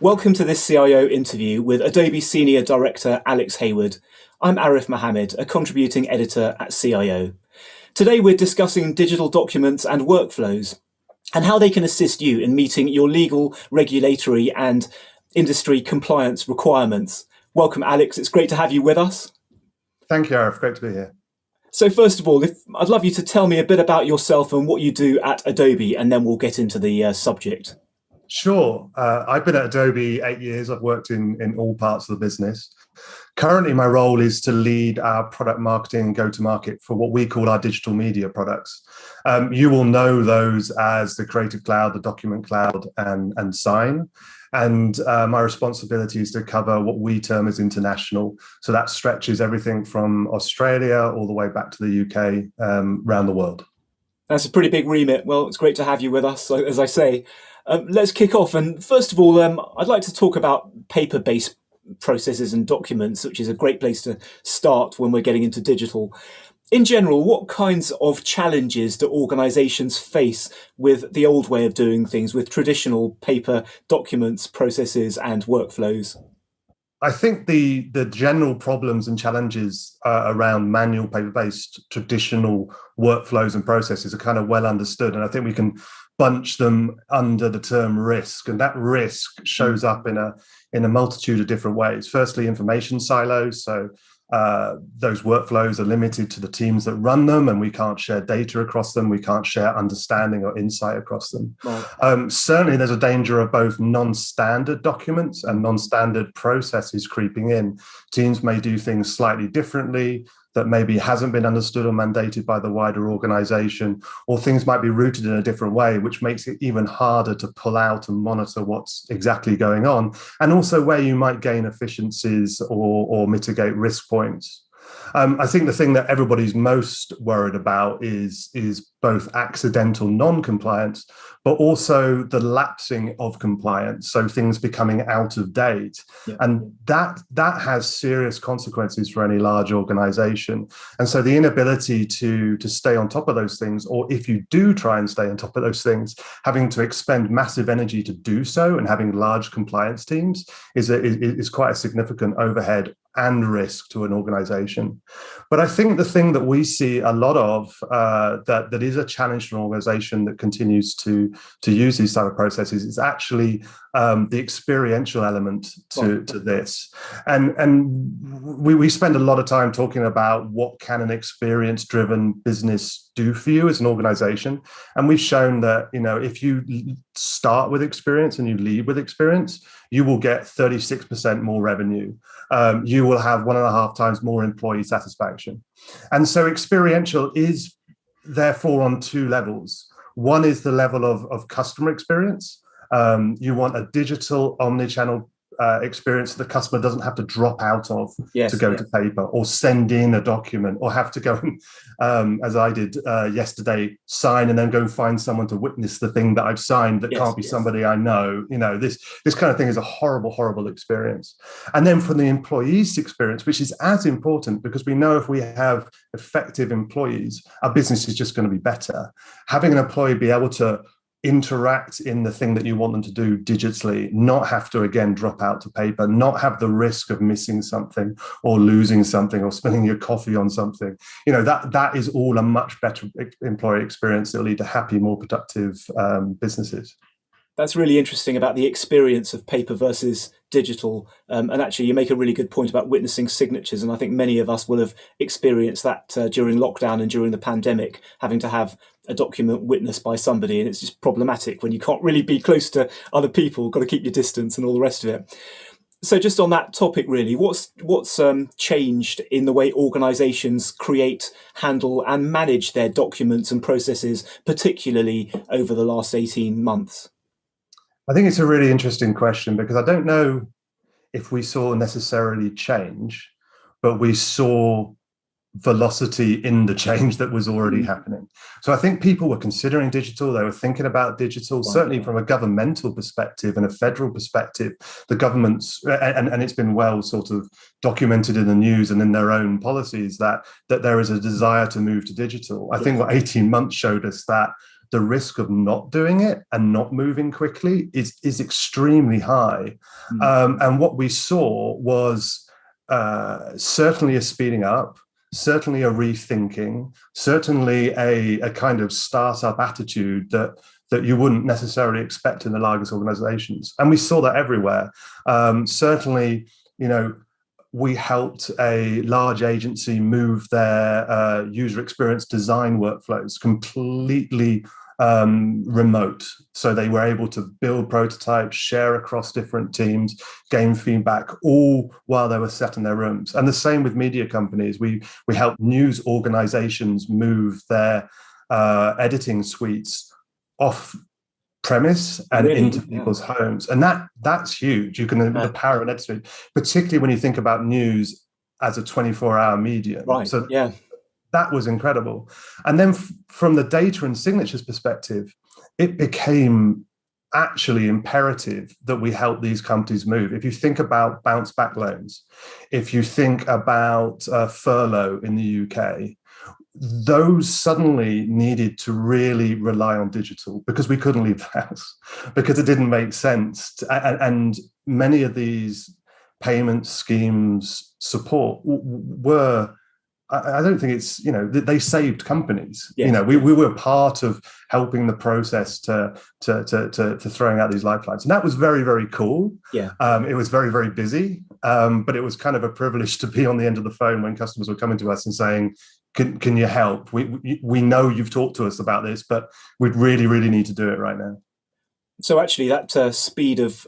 Welcome to this CIO interview with Adobe Senior Director Alex Hayward. I'm Arif Mohammed, a contributing editor at CIO. Today we're discussing digital documents and workflows and how they can assist you in meeting your legal, regulatory and industry compliance requirements. Welcome, Alex. It's great to have you with us. Thank you, Arif. Great to be here. So first of all, I'd love you to tell me a bit about yourself and what you do at Adobe, and then we'll get into the subject. Sure. I've been at Adobe 8 years. I've worked in all parts of the business. Currently, my role is to lead our product marketing and go-to-market for what we call our digital media products. You will know those as the Creative Cloud, the Document Cloud, and Sign. And my responsibility is to cover what we term as international. So that stretches everything from Australia all the way back to the UK, around the world. That's a pretty big remit. Well, it's great to have you with us, as I say. Let's kick off. And first of all, I'd like to talk about paper-based processes and documents, which is a great place to start when we're getting into digital. In general, what kinds of challenges do organizations face with the old way of doing things, with traditional paper documents, processes, and workflows? I think the general problems and challenges around manual paper-based traditional workflows and processes are kind of well understood. And I think we can bunch them under the term risk. And that risk shows up in a multitude of different ways. Firstly, information silos. So those workflows are limited to the teams that run them, and we can't share data across them. We can't share understanding or insight across them. Right. Certainly, there's a danger of both non-standard documents and non-standard processes creeping in. Teams may do things slightly differently that maybe hasn't been understood or mandated by the wider organization, or things might be rooted in a different way, which makes it even harder to pull out and monitor what's exactly going on, and also where you might gain efficiencies or mitigate risk points. I think the thing that everybody's most worried about is both accidental non-compliance, but also the lapsing of compliance, so things becoming out of date. Yeah. And that has serious consequences for any large organization. And so the inability to stay on top of those things, or if you do try and stay on top of those things, having to expend massive energy to do so and having large compliance teams is quite a significant overhead and risk to an organization. But I think the thing that we see a lot of that is a challenge for an organization that continues to use these type of processes is actually the experiential element to this. And we spend a lot of time talking about what can an experience-driven business do for you as an organization. And we've shown that, if you start with experience and you lead with experience, you will get 36% more revenue. You will have 1.5 times more employee satisfaction. And so experiential is therefore on two levels. One is the level of customer experience. You want a digital omni-channel experience that the customer doesn't have to drop out of to go to paper, or send in a document, or have to go and, as I did yesterday, sign and then go and find someone to witness the thing that I've signed that can't be somebody I know. This kind of thing is a horrible, horrible experience. And then from the employee's experience, which is as important, because we know if we have effective employees, our business is just going to be better. Having an employee be able to interact in the thing that you want them to do digitally, not have to again drop out to paper, not have the risk of missing something or losing something or spilling your coffee on something, that is all a much better employee experience that will lead to happy, more productive businesses. That's really interesting about the experience of paper versus digital. And actually, you make a really good point about witnessing signatures. And I think many of us will have experienced that during lockdown and during the pandemic, having to have a document witnessed by somebody. And it's just problematic when you can't really be close to other people, got to keep your distance and all the rest of it. So just on that topic, really, what's changed in the way organizations create, handle and manage their documents and processes, particularly over the last 18 months? I think it's a really interesting question, because I don't know if we saw necessarily change, but we saw velocity in the change that was already happening. So I think people were considering digital, they were thinking about digital, certainly from a governmental perspective and a federal perspective. The governments, and it's been well sort of documented in the news and in their own policies, that there is a desire to move to digital. I think what 18 months showed us that the risk of not doing it and not moving quickly is extremely high. Mm. And what we saw was certainly a speeding up, certainly a rethinking, certainly a kind of startup attitude that you wouldn't necessarily expect in the largest organizations. And we saw that everywhere. Certainly, we helped a large agency move their user experience design workflows completely remote. So they were able to build prototypes, share across different teams, gain feedback, all while they were sat in their rooms. And the same with media companies. We helped news organizations move their editing suites off premise and Really? into people's homes, and that's huge. You can the power of an editor, particularly when you think about news as a 24-hour medium. Right. So Yeah. that was incredible. And then from the data and signatures perspective, it became actually imperative that we help these companies move. If you think about bounce back loans, if you think about furlough in the UK, those suddenly needed to really rely on digital because we couldn't leave the house, because it didn't make sense. And many of these payment schemes support were, I don't think it's, they saved companies. Yes. We were part of helping the process to throwing out these lifelines. And that was very, very cool. Yeah. It was very, very busy. But it was kind of a privilege to be on the end of the phone when customers were coming to us and saying, can you help? We know you've talked to us about this, but we'd really, really need to do it right now. So actually, that speed of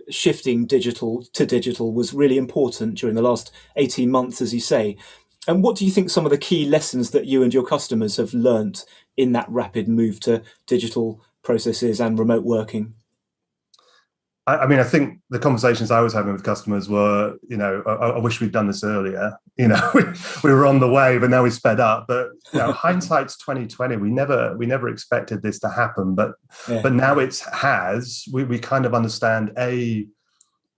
shifting digital to digital was really important during the last 18 months, as you say. And what do you think some of the key lessons that you and your customers have learnt in that rapid move to digital processes and remote working? I mean, I think the conversations I was having with customers were, I wish we'd done this earlier. We were on the way, but now we sped up. But hindsight's 2020. We never expected this to happen, but now it has. We kind of understand what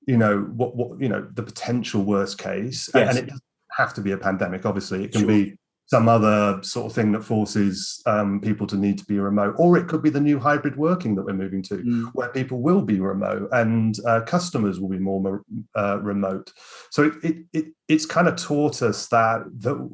the potential worst case, Yes. and it doesn't have to be a pandemic. Obviously, it can Sure. be some other sort of thing that forces people to need to be remote, or it could be the new hybrid working that we're moving to, where people will be remote and customers will be more remote. So it's kind of taught us that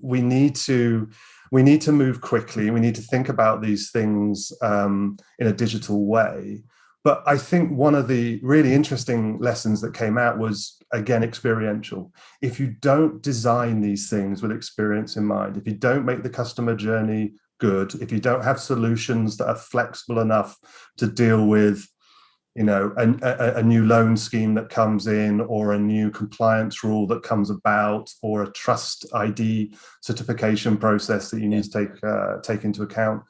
we need to move quickly. We need to think about these things in a digital way. But I think one of the really interesting lessons that came out was, again, experiential. If you don't design these things with experience in mind, if you don't make the customer journey good, if you don't have solutions that are flexible enough to deal with, a new loan scheme that comes in, or a new compliance rule that comes about, or a trust ID certification process that you need to take into account,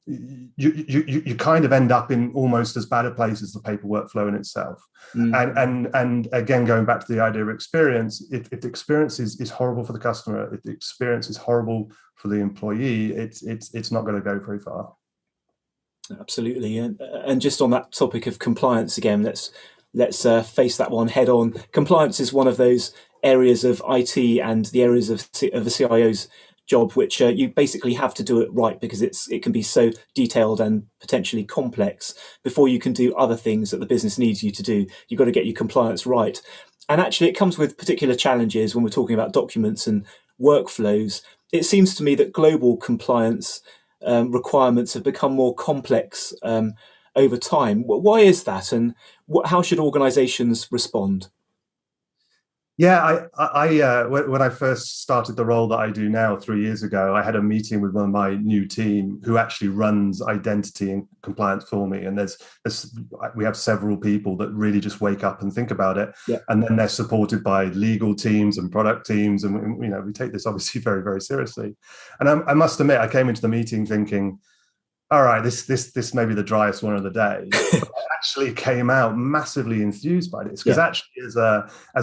you kind of end up in almost as bad a place as the paper workflow in itself. And again, going back to the idea of experience, if the experience is horrible for the customer, if the experience is horrible for the employee, it's not going to go very far. Absolutely. And just on that topic of compliance again, let's face that one head on. Compliance is one of those areas of IT and the areas of a CIO's job which you basically have to do it right, because it can be so detailed and potentially complex. Before you can do other things that the business needs you to do, you've got to get your compliance right. And actually it comes with particular challenges when we're talking about documents and workflows. It seems to me that global compliance requirements have become more complex over time. Why is that, and how should organizations respond? Yeah, when I first started the role that I do now 3 years ago, I had a meeting with one of my new team who actually runs identity and compliance for me. And we have several people that really just wake up and think about it. Yeah. And then they're supported by legal teams and product teams. And, we take this obviously very, very seriously. And I must admit, I came into the meeting thinking, all right, this may be the driest one of the day. But I actually came out massively enthused by this, because actually as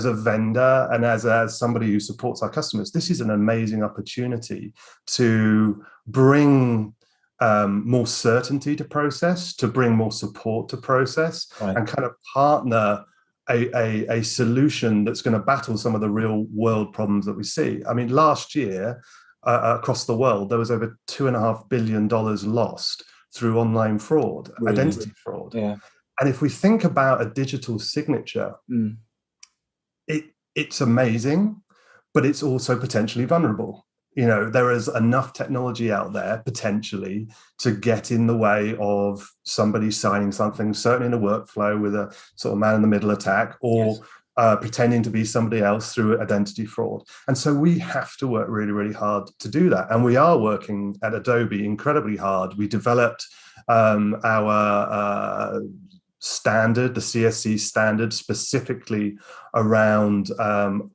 a vendor and as somebody who supports our customers, this is an amazing opportunity to bring more certainty to process, to bring more support to process, Right. and kind of partner a solution that's going to battle some of the real world problems that we see. I mean, last year, across the world, there was over $2.5 billion lost through online fraud, Really? identity fraud. Yeah. And if we think about a digital signature, it's amazing, but it's also potentially vulnerable. There is enough technology out there potentially to get in the way of somebody signing something, certainly in a workflow with a sort of man in the middle attack, or pretending to be somebody else through identity fraud. And so we have to work really, really hard to do that. And we are working at Adobe incredibly hard. We developed our standard, the CSC standard, specifically around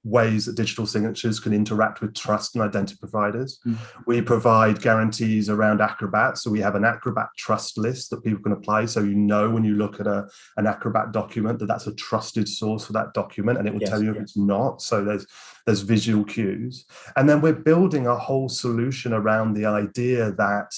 ways that digital signatures can interact with trust and identity providers. We provide guarantees around Acrobat. So we have an Acrobat trust list that people can apply. So when you look at an Acrobat document, that's a trusted source for that document, and it will tell you if it's not. So there's visual cues. And then we're building a whole solution around the idea that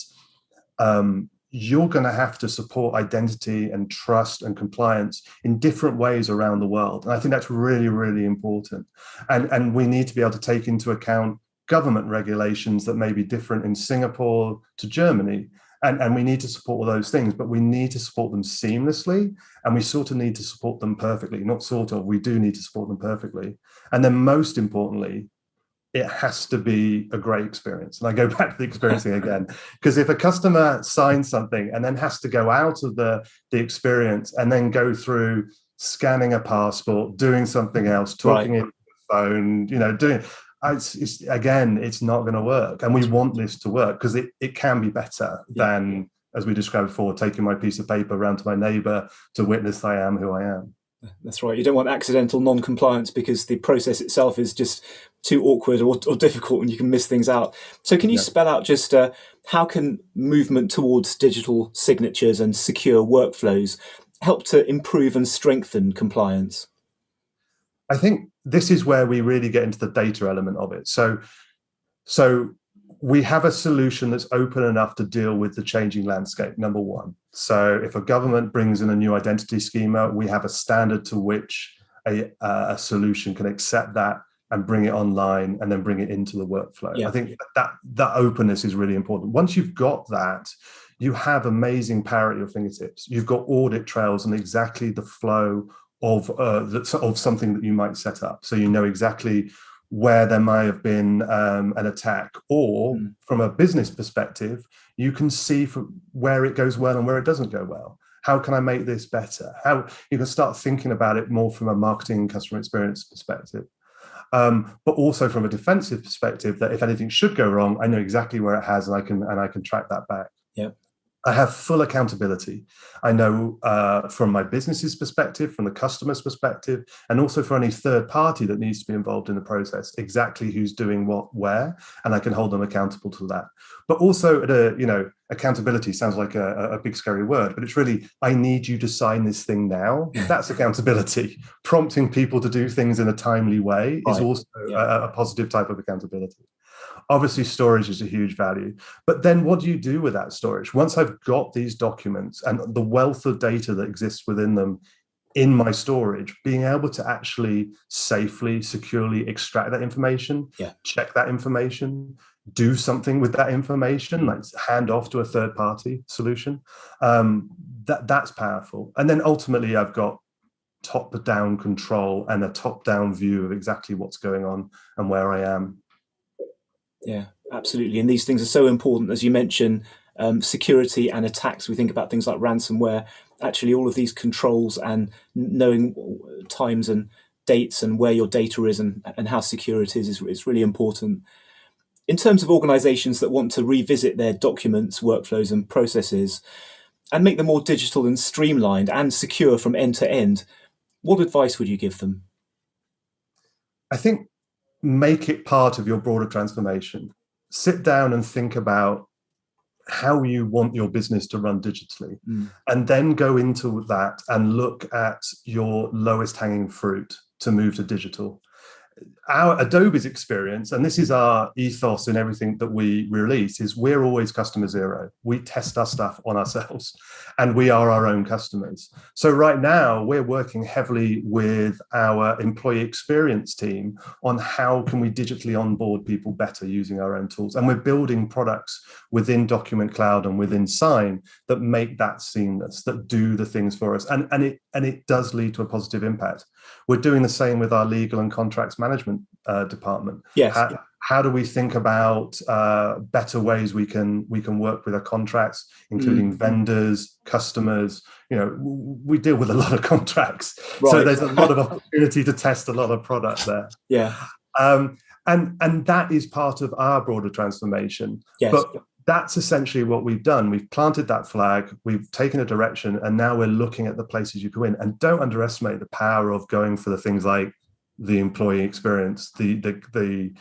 you're going to have to support identity and trust and compliance in different ways around the world. And I think that's really, really important. And we need to be able to take into account government regulations that may be different in Singapore to Germany. And we need to support all those things, but we need to support them seamlessly. And we sort of need to support them perfectly. Not sort of, we do need to support them perfectly. And then most importantly, it has to be a great experience. And I go back to the experiencing again, because if a customer signs something and then has to go out of the experience and then go through scanning a passport, doing something else, talking in the phone, doing it's not going to work. And we want this to work because it can be better than, as we described before, taking my piece of paper around to my neighbor to witness I am who I am. That's right. You don't want accidental non-compliance because the process itself is just too awkward or difficult and you can miss things out. So can you spell out just how can movement towards digital signatures and secure workflows help to improve and strengthen compliance? I think this is where we really get into the data element of it. So we have a solution that's open enough to deal with the changing landscape, number one. So if a government brings in a new identity schema, we have a standard to which a solution can accept that and bring it online and then bring it into the workflow. I think that openness is really important. Once you've got that, you have amazing power at your fingertips. You've got audit trails and exactly the flow of something that you might set up. So you know exactly where there might have been an attack, or from a business perspective, you can see from where it goes well and where it doesn't go well. How can I make this better? How you can start thinking about it more from a marketing and customer experience perspective, but also from a defensive perspective, that if anything should go wrong, I know exactly where it has, and I can track that back. I have full accountability. I know from my business's perspective, from the customer's perspective, and also for any third party that needs to be involved in the process, exactly who's doing what, where, and I can hold them accountable to that. But also, accountability sounds like a big scary word, but it's really, I need you to sign this thing now. That's accountability. Prompting people to do things in a timely way is also a positive type of accountability. Obviously, storage is a huge value. But then what do you do with that storage? Once I've got these documents and the wealth of data that exists within them in my storage, being able to actually safely, securely extract that information, check that information, do something with that information, like hand off to a third-party solution, that's powerful. And then ultimately, I've got top-down control and a top-down view of exactly what's going on and where I am. Yeah, absolutely. And these things are so important, as you mentioned, security and attacks. We think about things like ransomware. Actually, all of these controls and knowing times and dates and where your data is and how secure it is really important. In terms of organizations that want to revisit their documents, workflows and processes and make them more digital and streamlined and secure from end to end, what advice would you give them? I think make it part of your broader transformation. Sit down and think about how you want your business to run digitally, and then go into that and look at your lowest hanging fruit to move to digital. our Adobe's experience, and this is our ethos in everything that we release, is we're always customer zero. We test our stuff on ourselves, and we are our own customers. So right now, we're working heavily with our employee experience team on how can we digitally onboard people better using our own tools. And we're building products within Document Cloud and within Sign that make that seamless, that do the things for us. And it does lead to a positive impact. We're doing the same with our legal and contracts management department. Yes. How do we think about better ways we can work with our contracts, including vendors, customers? You know, we deal with a lot of contracts, Right. So there's a lot of opportunity to test a lot of product there. Yeah. And that is part of our broader transformation. Yes. But that's essentially what we've done. We've planted that flag, we've taken a direction, and now we're looking at the places you can win. And don't underestimate the power of going for the things like the employee experience, the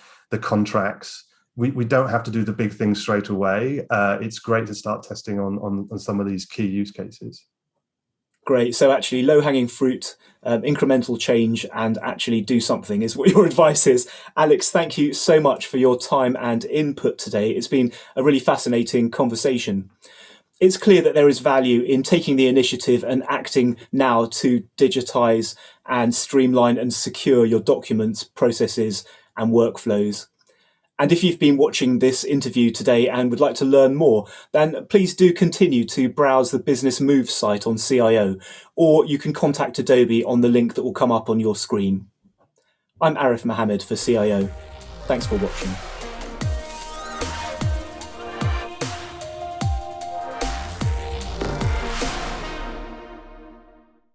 contracts. We don't have to do the big things straight away. It's great to start testing on some of these key use cases. Great. So actually low-hanging fruit, incremental change, and actually do something is what your advice is. Alex, thank you so much for your time and input today. It's been a really fascinating conversation. It's clear that there is value in taking the initiative and acting now to digitize and streamline and secure your documents, processes, and workflows. And if you've been watching this interview today and would like to learn more, then please do continue to browse the Business Move site on CIO, or you can contact Adobe on the link that will come up on your screen. I'm Arif Mohammed for CIO. Thanks for watching.